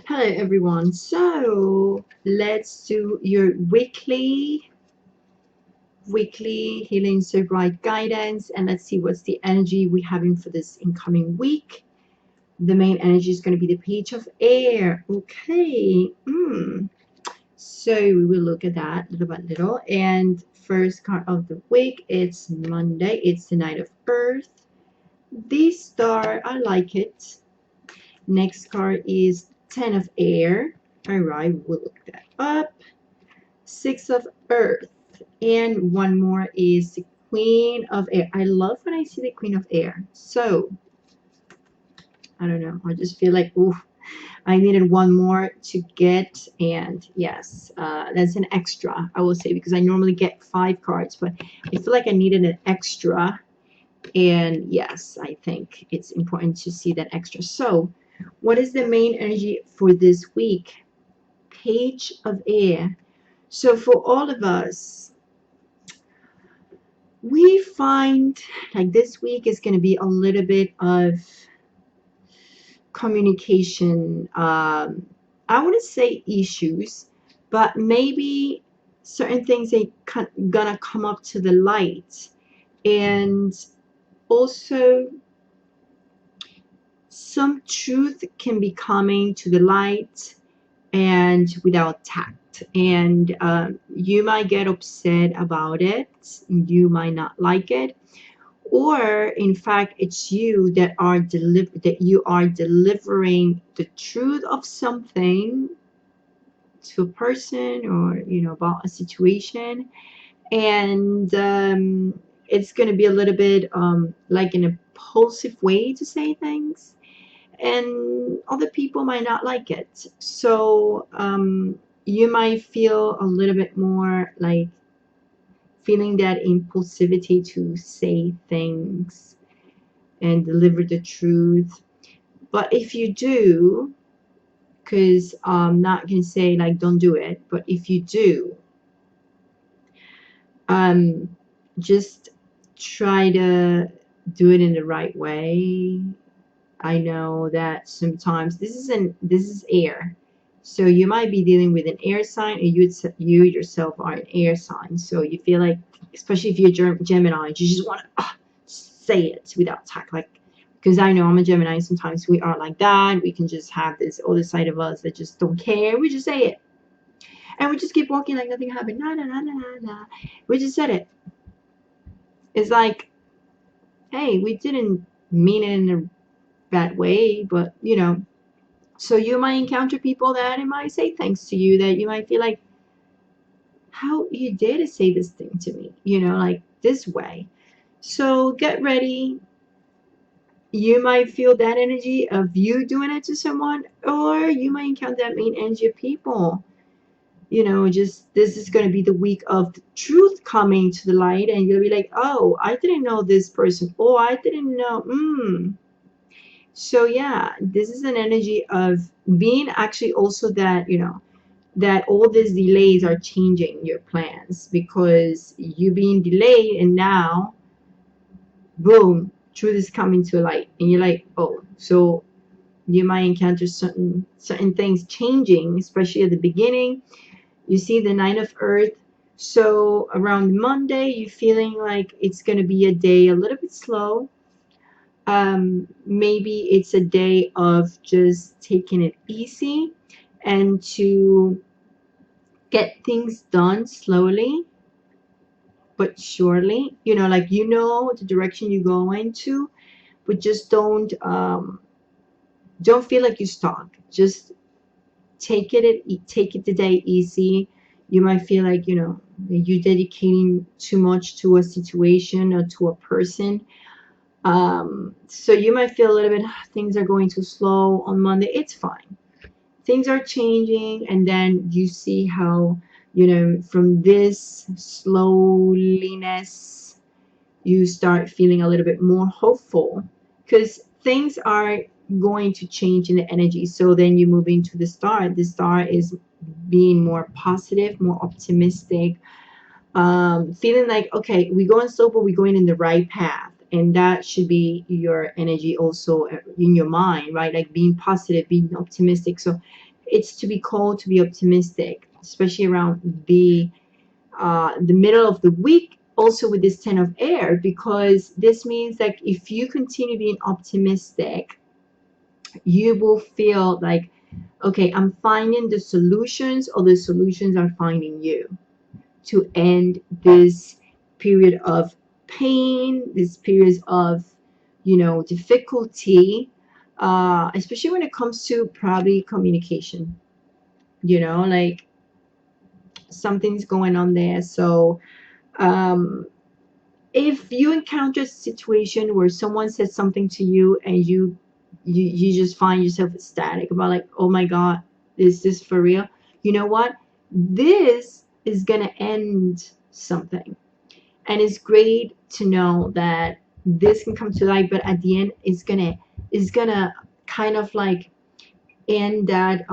Hello everyone. So let's do your weekly Healing So Bright guidance, and let's see what's the energy we're having for this incoming week. The main energy is going to be the Page of Air. Okay. So we will look at that little by little. And first card of the week, it's Monday. It's the Knight of Earth. This star, I like it. Next card is Ten of Air. All right, we'll look that up. Six of Earth. And one more is the Queen of Air. I love when I see the Queen of Air. So, I don't know. I just feel like, ooh, I needed one more to get. And yes, that's an extra, I will say, because I normally get 5 cards. But I feel like I needed an extra. And yes, I think it's important to see that extra. So, what is the main energy for this week? Page of Air. So for all of us, we find like this week is going to be a little bit of communication. I wouldn't say issues, but maybe certain things are gonna come up to the light, and also some truth can be coming to the light and without tact, and you might get upset about it, you might not like it, or in fact it's you that you are delivering the truth of something to a person, or about a situation, and it's going to be a little bit like an impulsive way to say things, and other people might not like it. So you might feel a little bit more like feeling that impulsivity to say things and deliver the truth. But if you do, because I'm not going to say like don't do it, but if you do, just try to do it in the right way. I know that sometimes this is air, so you might be dealing with an air sign, and you yourself are an air sign. So you feel like, especially if you're Gemini, you just want to say it without tact. Like, because I know I'm a Gemini. Sometimes we are like that. We can just have this other side of us that just don't care. We just say it, and we just keep walking like nothing happened. Nah, nah, nah, nah, nah, nah. We just said it. It's like, hey, we didn't mean it in a bad way, but so you might encounter people that it might say things to you that you might feel like, how you dare to say this thing to me, like this way. So get ready. You might feel that energy of you doing it to someone, or you might encounter that main energy of people. Just this is going to be the week of the truth coming to the light, and you'll be like, oh, I didn't know this person. Oh, I didn't know. So yeah, this is an energy of being actually also that, that all these delays are changing your plans, because you being delayed, and now, boom, truth is coming to light, and you're like, oh, so you might encounter certain things changing, especially at the beginning. You see the Nine of Earth. So around Monday, you're feeling like it's going to be a day a little bit slow. Maybe it's a day of just taking it easy and to get things done slowly but surely. Like the direction you're going to, but just don't feel like you're stuck. Just take it the day easy. You might feel like you're dedicating too much to a situation or to a person. So you might feel a little bit, things are going too slow on Monday. It's fine. Things are changing, and then you see how, from this slowliness, you start feeling a little bit more hopeful, because things are going to change in the energy. So then you move into the star. The star is being more positive, more optimistic, feeling like, okay, we're going slow, but we're going in the right path. And that should be your energy also in your mind, right? Like being positive, being optimistic. So it's to be called to be optimistic, especially around the middle of the week, also with this 10 of air, because this means that if you continue being optimistic, you will feel like, okay, I'm finding the solutions, or the solutions are finding you, to end this period of pain, this period of, difficulty, especially when it comes to probably communication, like something's going on there. So if you encounter a situation where someone says something to you, and you just find yourself ecstatic about, like, oh my god, is this for real? You know what, this is gonna end something. And it's great to know that this can come to light, but at the end it's gonna kind of like end that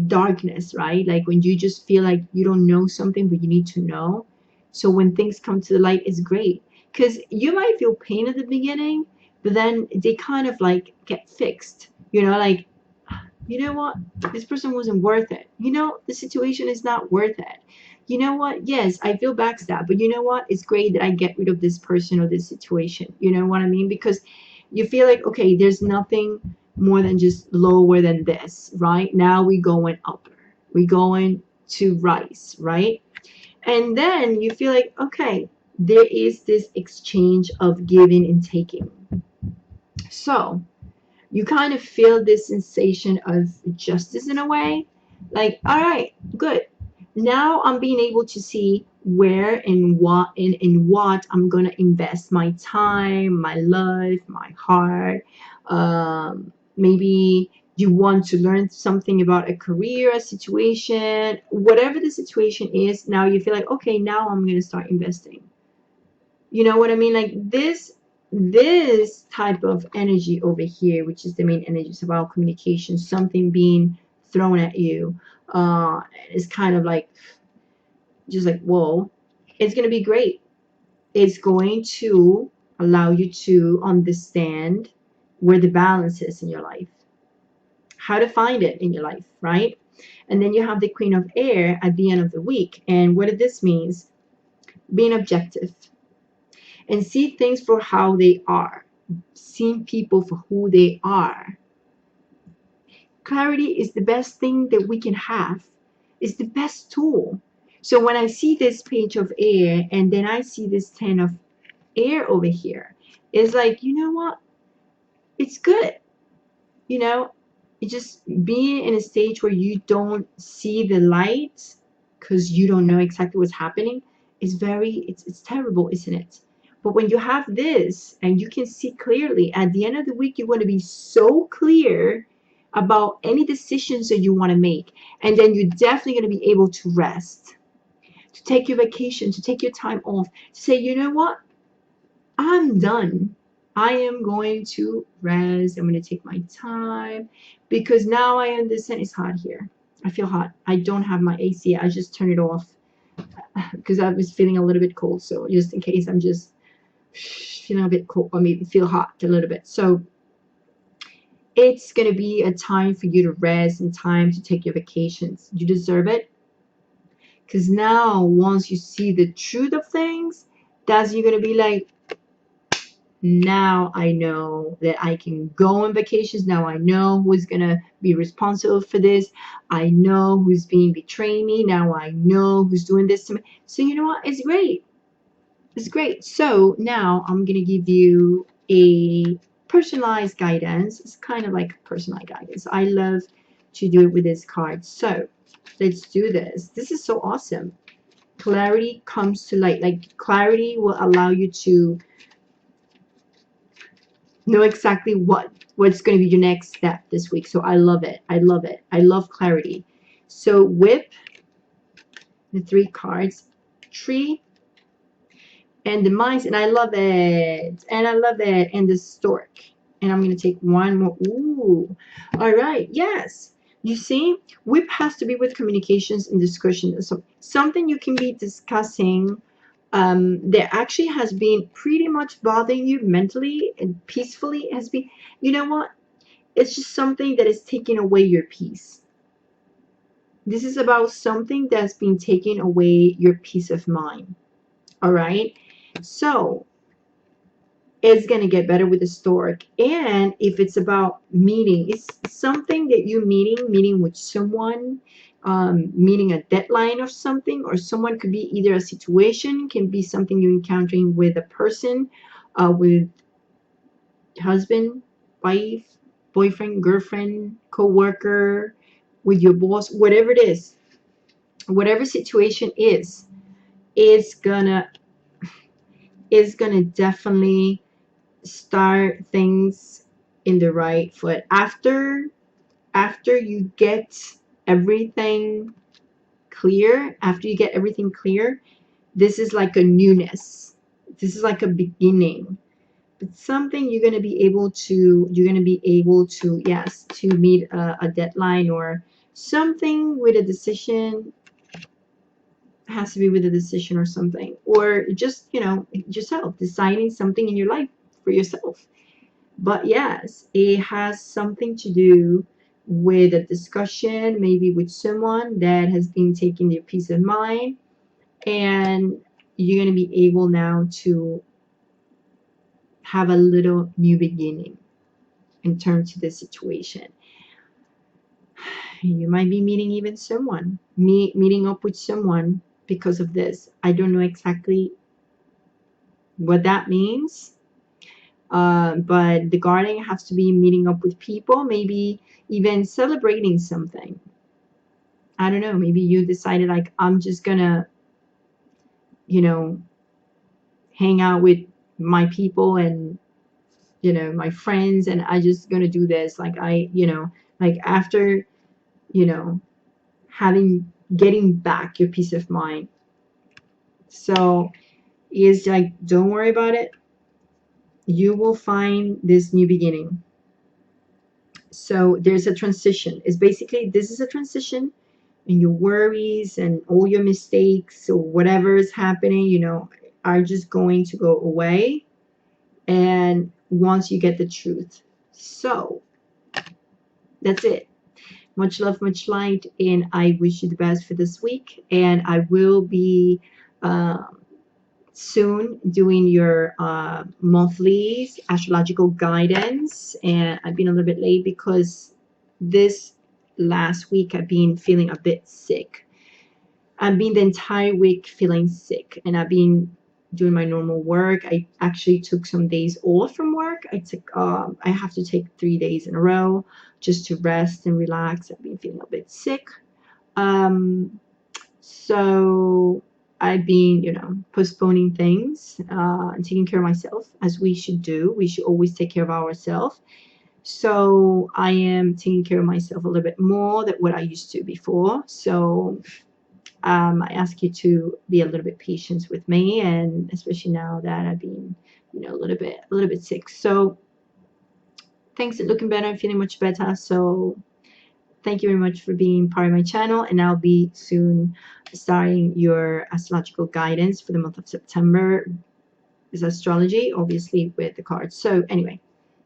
darkness, right? Like when you just feel like you don't know something, but you need to know. So when things come to the light, it's great, because you might feel pain at the beginning, but then they kind of like get fixed, like, you know what, this person wasn't worth it, the situation is not worth it. You know what, yes, I feel backstabbed, but you know what, it's great that I get rid of this person or this situation. You know what I mean? Because you feel like, okay, there's nothing more than just lower than this. Right now we going upper, we going to rise, right? And then you feel like, okay, there is this exchange of giving and taking. So you kind of feel this sensation of justice in a way, like, all right, good, now I'm being able to see where and what in what I'm gonna invest my time, my life, my heart. Maybe you want to learn something about a career, a situation, whatever the situation is. Now you feel like, okay, now I'm gonna start investing. You know what I mean? Like this type of energy over here, which is the main energy, is about communication, something being thrown at you. It's kind of like, just like, whoa, it's gonna be great. It's going to allow you to understand where the balance is in your life, how to find it in your life, right? And then you have the Queen of Air at the end of the week. And what this means, being objective and see things for how they are, seeing people for who they are. Clarity is the best thing that we can have. It's the best tool. So when I see this Page of Air, and then I see this 10 of Air over here, it's like, you know what? It's good. It's just being in a stage where you don't see the light because you don't know exactly what's happening is it's terrible, isn't it? But when you have this and you can see clearly, at the end of the week, you're going to be so clear about any decisions that you want to make. And then you're definitely going to be able to rest, to take your vacation, to take your time off, to say, you know what? I'm done. I am going to rest. I'm going to take my time, because now I understand it's hot here. I feel hot. I don't have my AC. I just turned it off because I was feeling a little bit cold. So just in case, I'm just feeling a bit cold. I mean, feel hot a little bit. So it's going to be a time for you to rest and time to take your vacations. You deserve it. Because now, once you see the truth of things, that's you're going to be like, now I know that I can go on vacations. Now I know who's gonna be responsible for this. I know who's being betraying me. Now I know who's doing this to me. So you know what? It's great. It's great. So now I'm gonna give you a personalized guidance. It's kind of like personalized guidance. I love to do it with this card. So let's do this. This is so awesome. Clarity comes to light. Like clarity will allow you to know exactly what's going to be your next step this week. So I love it. I love it. I love clarity. So whip, the 3 cards, tree, and the mice, and I love it. And I love it. And the stork. And I'm going to take one more. Ooh. All right. Yes. You see, whip has to be with communications and discussion. So something you can be discussing that actually has been pretty much bothering you mentally and peacefully, has been, you know what? It's just something that is taking away your peace. This is about something that's been taking away your peace of mind. All right. So it's going to get better with the stork. And if it's about meeting, it's something that you're meeting with someone, meeting a deadline of something, or someone could be either a situation, can be something you're encountering with a person, with husband, wife, boyfriend, girlfriend, co-worker, with your boss, whatever it is, whatever situation is gonna definitely start things in the right foot after you get everything clear. After you get everything clear, this is like a newness, this is like a beginning. It's something you're going to be able to, yes, to meet a deadline, or something with a decision. Has to be with a decision or something, or just, yourself deciding something in your life for yourself. But yes, it has something to do with a discussion, maybe with someone that has been taking your peace of mind, and you're going to be able now to have a little new beginning in terms of the situation. You might be meeting even someone, meeting up with someone because of this. I don't know exactly what that means. But the gardening has to be meeting up with people, maybe even celebrating something. I don't know, maybe you decided, like, I'm just gonna, hang out with my people and, my friends, and I just gonna do this. Like, like after, you know, getting back your peace of mind. So it's like, don't worry about it. You will find this new beginning. So there's a transition. It's basically, this is a transition, and your worries and all your mistakes or whatever is happening, are just going to go away. And once you get the truth. So that's it. Much love, much light, and I wish you the best for this week. And I will be soon doing your monthly astrological guidance. And I've been a little bit late because this last week I've been feeling a bit sick. I've been the entire week feeling sick, and I've been doing my normal work. I actually took some days off from work. I have to take 3 days in a row just to rest and relax. I've been feeling a bit sick. So I've been, postponing things, and taking care of myself, as we should do. We should always take care of ourselves. So I am taking care of myself a little bit more than what I used to before. So I ask you to be a little bit patient with me, and especially now that I've been, a little bit sick. So thanks, looking better, I'm feeling much better. So thank you very much for being part of my channel, and I'll be soon starting your astrological guidance for the month of September. Is astrology, obviously, with the cards. So anyway,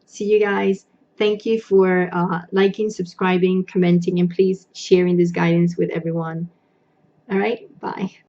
see you guys. Thank you for liking, subscribing, commenting, and please sharing this guidance with everyone. All right, bye.